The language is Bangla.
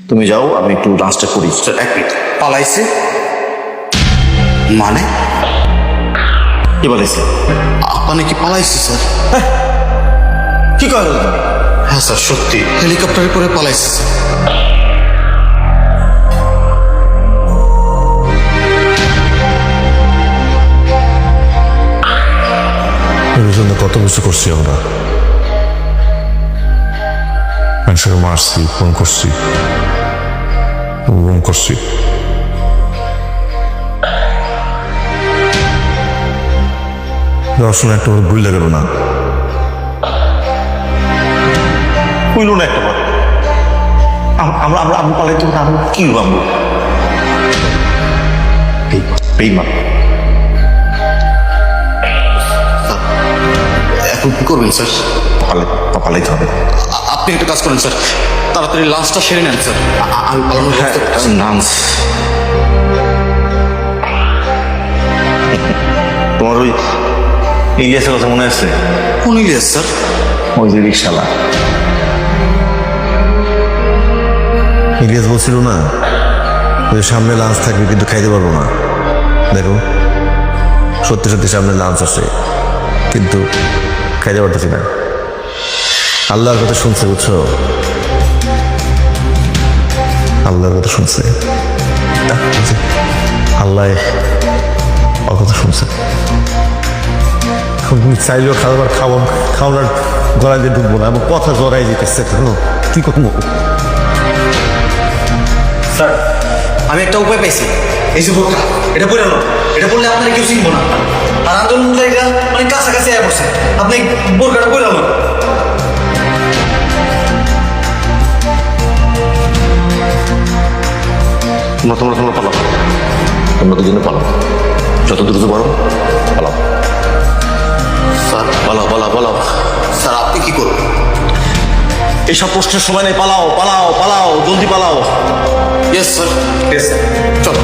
তুমি যাও, আমি একটু লাঞ্চটা করি। স্যার এক মিনিট, পালাইছে মানে? কি বলেছে? আপনি কি পালাইছে স্যার? কি করো? হ্যাঁ স্যার সত্যি, হেলিকপ্টারে করে পালাইছে স্যার। এর জন্য কত কিছু করছি আমরা, মানুষকে মারছি, ফোন করছি, গুম করছি। দর্শন একটা ভুল লেগে গেল না। হইল না একটা বার। আমরা আমরা আমরা পালাইতে পারি, আমি কি ভাববো? বেইমান। এখন কি করবেন স্যার? পালাইতে হবে। আপনি একটা কাজ করেন স্যার, তাড়াতাড়ি লাঞ্চটা সেরে নেন স্যার। আমি পালানোর হ্যাঁ, ব্যবস্থা করছি। নান্স। তোমার ওই ইলিয়াসের কথা মনে আছে? কোন ইলিয়াস স্যার? ওই যে রিক্সাওয়ালা। ইলিয়াস বলছিল না যে সামনে লাঞ্চ থাকবে কিন্তু খাইতে পারবো না। দেখো সত্যি সত্যি সামনে লাঞ্চ আছে কিন্তু খাইতে পারতেছি না। আল্লাহর কথা শুনছে, বুঝছো? আল্লাহর কথা শুনছে, আল্লাহ ওর কথা শুনছে। এখন তুমি চাইলেও খাবার খাওয়ানোর গলায় দিয়ে ঢুকবো না, এবং কথা জড়াই যেতেছে। কি করবো? স্যার আমি একটা উপায় পাইছি। এই যে বোরকা, এটা পরে নাও। এটা পরলে আপনারা কেউ চিনবো না। আর আন্দোলনকারীরা মানে কাছাকাছি আয়া পড়ছে। আপনি বোরকাটা পরে নাও। তোমরা পালাও, তোমরা দুজনে পালাও, যত দ্রুত পারো পালাও। স্যার পালাও। স্যার আপনি কি করবেন? এইসব প্রশ্নের সময় নেই, পালাও পালাও পালাও, জলদি পালাও। ইয়েস স্যার, ইয়েস চলো।